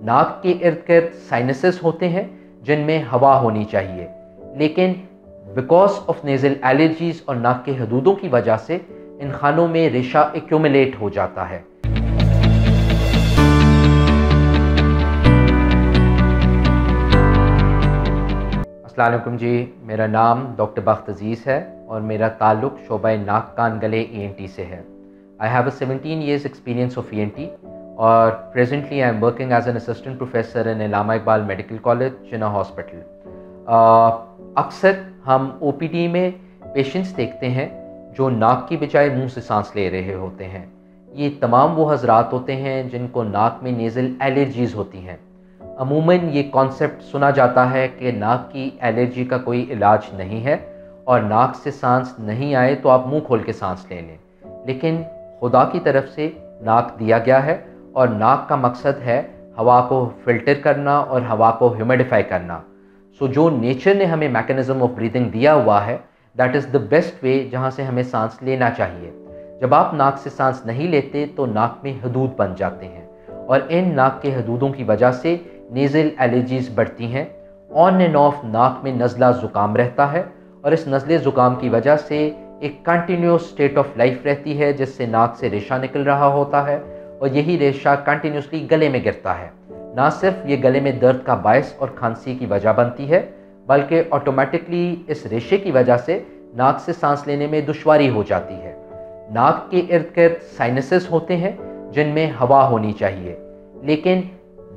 नाक के इर्द गिर्द साइनसेस होते हैं जिनमें हवा होनी चाहिए, लेकिन बिकॉज ऑफ नेज़ल एलर्जीज़ और नाक के हदूदों की वजह से इन खानों में रेशा एक्यूमुलेट हो जाता है। अस्सलाम वालेकुम जी, मेरा नाम डॉक्टर बख्त अजीज़ है और मेरा ताल्लुक़ शोबा नाक कान गले ENT से है। I have a 17 years experience of ENT और presently I am working as an assistant professor in Allama Iqbal medical college, Jinnah hospital. अक्सर हम OPD में पेशेंट्स देखते हैं जो नाक की बजाय मुंह से सांस ले रहे होते हैं। ये तमाम वो हजरात होते हैं जिनको नाक में नेज़ल एलर्जीज़ होती हैं। अमूमन ये कॉन्सेप्ट सुना जाता है कि नाक की एलर्जी का कोई इलाज नहीं है और नाक से सांस नहीं आए तो आप मुंह खोल के सांस ले लें, लेकिन खुदा की तरफ से नाक दिया गया है और नाक का मकसद है हवा को फ़िल्टर करना और हवा को ह्यूमिडिफाई करना। सो जो नेचर ने हमें मैकेनिज़्म ऑफ ब्रीदिंग दिया हुआ है, that is the best way जहाँ से हमें सांस लेना चाहिए। जब आप नाक से सांस नहीं लेते तो नाक में हदूद बन जाते हैं और इन नाक के हदूदों की वजह से नेज़ल एलर्जीज़ बढ़ती हैं। ऑन एंड ऑफ नाक में नज़ला ज़ुकाम रहता है और इस नज़ले ज़ुकाम की वजह से एक कंटिन्यूस स्टेट ऑफ लाइफ रहती है जिससे नाक से रेशा निकल रहा होता है और यही रेशा कंटिन्यूसली गले में गिरता है। ना सिर्फ ये गले में दर्द का बायस और खांसी की वजह बनती है, बल्कि ऑटोमेटिकली इस रेशे की वजह से नाक से सांस लेने में दुश्वारी हो जाती है। नाक के इर्द गिर्द साइनसेस होते हैं जिनमें हवा होनी चाहिए, लेकिन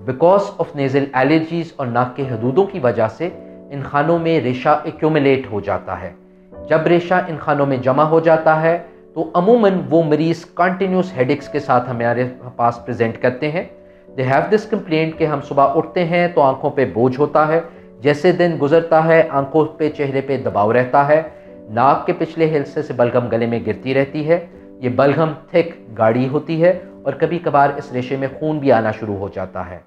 बिकॉज ऑफ नेज़ल एलर्जीज़ और नाक के हदूदों की वजह से इन खानों में रेशा एक्यूमुलेट हो जाता है। जब रेशा इन खानों में जमा हो जाता है तो अमूमन वो मरीज़ कंटिन्यूस हेडेक्स के साथ हमारे पास प्रेजेंट करते हैं। दे हैव दिस कंप्लेंट कि हम सुबह उठते हैं तो आंखों पे बोझ होता है, जैसे दिन गुजरता है आंखों पे चेहरे पे दबाव रहता है, नाक के पिछले हिस्से से बलगम गले में गिरती रहती है, ये बलगम थिक गाढ़ी होती है और कभी कभार इस रेशे में खून भी आना शुरू हो जाता है।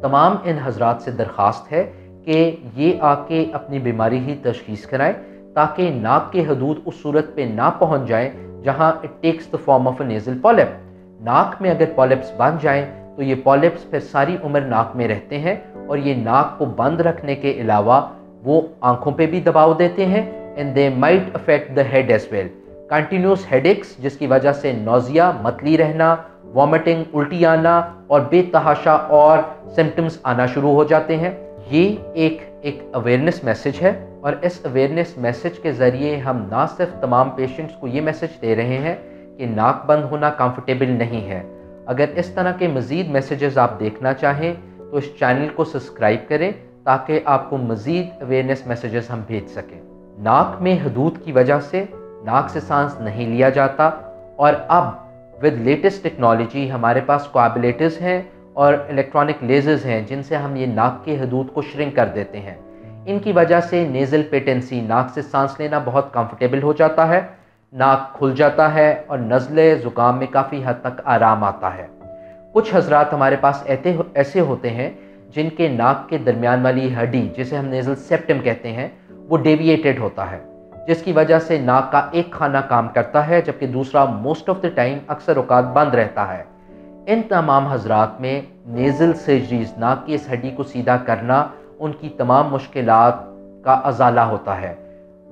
तमाम इन हजरात से दरख्वास्त है कि ये आके अपनी बीमारी ही तशखीस कराएं ताकि नाक के हदूद उस सूरत पे ना पहुंच जाएं जहां it takes the form of a nasal polyp. नाक में अगर पॉलिप्स बन जाएं तो ये पॉलिप्स फिर सारी उम्र नाक में रहते हैं और ये नाक को बंद रखने के अलावा वो आंखों पे भी दबाव देते हैं and they might affect the head as well. Continuous headaches जिसकी वजह से नौजिया, मतली रहना, वॉमिटिंग, उल्टी आना और बेतहाशा और सिम्टम्स आना शुरू हो जाते हैं। ये एक अवेयरनेस मैसेज है और इस अवेयरनेस मैसेज के ज़रिए हम ना सिर्फ तमाम पेशेंट्स को ये मैसेज दे रहे हैं कि नाक बंद होना कंफर्टेबल नहीं है। अगर इस तरह के मज़ीद मैसेजेस आप देखना चाहें तो इस चैनल को सब्सक्राइब करें ताकि आपको मज़ीद अवेयरनेस मैसेजेस हम भेज सकें। नाक में हदूद की वजह से नाक से सांस नहीं लिया जाता और अब विद लेटेस्ट टेक्नोलॉजी हमारे पास कोएगुलेटर्स हैं और इलेक्ट्रॉनिक लेजर्स हैं जिनसे हम ये नाक के हदूद को श्रिंक कर देते हैं। इनकी वजह से नेज़ल पेटेंसी, नाक से सांस लेना बहुत कंफर्टेबल हो जाता है, नाक खुल जाता है और नज़ले ज़ुकाम में काफ़ी हद तक आराम आता है। कुछ हजरात हमारे पास ऐसे होते हैं जिनके नाक के दरमियान वाली हड्डी, जिसे हम नेज़ल सेप्टम कहते हैं, वो डेविएटेड होता है, जिसकी वजह से नाक का एक खाना काम करता है जबकि दूसरा मोस्ट ऑफ द टाइम अक्सर औकात बंद रहता है। इन तमाम हजरात में नेज़ल सर्जरीज, नाक की इस हड्डी को सीधा करना, उनकी तमाम मुश्किलात का अजाला होता है।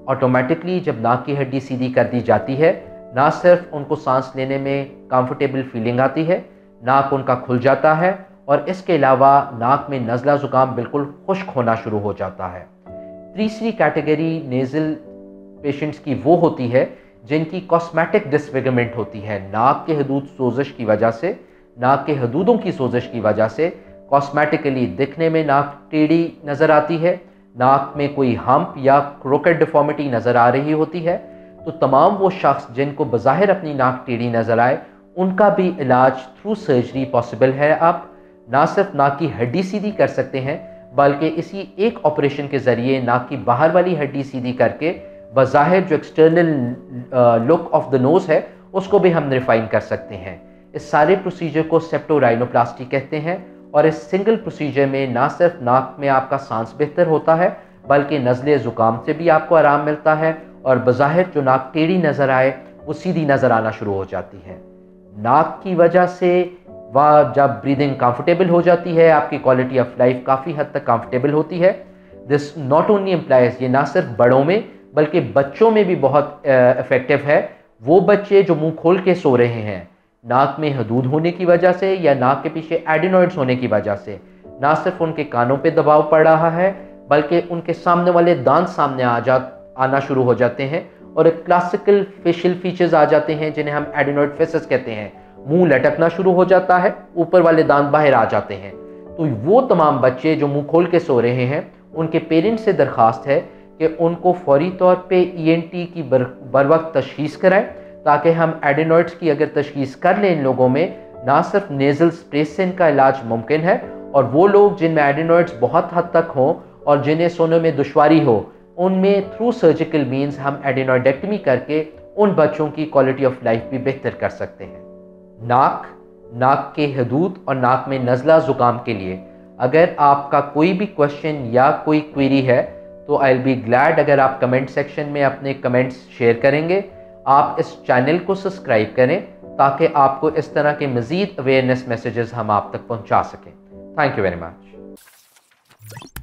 ऑटोमेटिकली जब नाक की हड्डी सीधी कर दी जाती है, ना सिर्फ उनको सांस लेने में कंफर्टेबल फीलिंग आती है, नाक उनका खुल जाता है और इसके अलावा नाक में नज़ला ज़ुकाम बिल्कुल खुश्क होना शुरू हो जाता है। तीसरी कैटेगरी नेज़ल पेशेंट्स की वो होती है जिनकी कॉस्मेटिक डिसफिगरमेंट होती है। नाक के हदूद सोजिश की वजह से, नाक के हदूदों की सोजिश की वजह से कॉस्मेटिकली दिखने में नाक टेढ़ी नज़र आती है, नाक में कोई हम्प या क्रोकेड डिफॉर्मिटी नज़र आ रही होती है। तो तमाम वो शख्स जिनको बज़ाहिर अपनी नाक टेढ़ी नज़र आए, उनका भी इलाज थ्रू सर्जरी पॉसिबल है। आप ना सिर्फ नाक की हड्डी सीधी कर सकते हैं बल्कि इसी एक ऑपरेशन के ज़रिए नाक की बाहर वाली हड्डी सीधी करके बज़ाहिर जो external look of the nose है उसको भी हम रिफाइन कर सकते हैं। इस सारे प्रोसीजर को सेप्टोराइनोप्लास्टी कहते हैं और इस सिंगल प्रोसीजर में ना सिर्फ नाक में आपका सांस बेहतर होता है बल्कि नज़ले ज़ुकाम से भी आपको आराम मिलता है और बज़ाहिर जो नाक टेढ़ी नज़र आए वो सीधी नज़र आना शुरू हो जाती है। नाक की वजह से वह जब ब्रीदिंग कंफर्टेबल हो जाती है, आपकी क्वालिटी ऑफ लाइफ काफ़ी हद तक कंफर्टेबल होती है। दिस नॉट ओनली इम्प्लाइज, ये ना सिर्फ बड़ों में बल्कि बच्चों में भी बहुत इफ़ेक्टिव है। वो बच्चे जो मुंह खोल के सो रहे हैं नाक में हदूद होने की वजह से या नाक के पीछे एडिनॉइड्स होने की वजह से, ना सिर्फ उनके कानों पे दबाव पड़ रहा है बल्कि उनके सामने वाले दांत सामने आना शुरू हो जाते हैं और एक क्लासिकल फेशियल फीचर्स आ जाते हैं जिन्हें हम एडिनॉइड फेसेस कहते हैं। मुंह लटकना शुरू हो जाता है, ऊपर वाले दांत बाहर आ जाते हैं। तो वो तमाम बच्चे जो मुंह खोल के सो रहे हैं, उनके पेरेंट्स से दरख्वास्त है कि उनको फौरी तौर पे ENT की बर वक्त तशखीस कराएं, ताकि हम एडिनॉइड्स की अगर तशखीस कर लें इन लोगों में, ना सिर्फ नेज़ल स्प्रे से इनका इलाज मुमकिन है, और वो लोग जिनमें एडिनॉइड्स बहुत हद तक हों और जिन्हें सोने में दुश्वारी हो, उनमें थ्रू सर्जिकल मीन्स हम एडिनॉइडेक्टमी करके उन बच्चों की क्वालिटी ऑफ लाइफ भी बेहतर कर सकते हैं। नाक के हदूद और नाक में नज़ला ज़ुकाम के लिए अगर आपका कोई भी क्वेश्चन या कोई क्वेरी है तो आई विल बी ग्लैड अगर आप कमेंट सेक्शन में अपने कमेंट्स शेयर करेंगे। आप इस चैनल को सब्सक्राइब करें ताकि आपको इस तरह के मज़ीद अवेयरनेस मैसेजेस हम आप तक पहुंचा सकें। Thank you very much.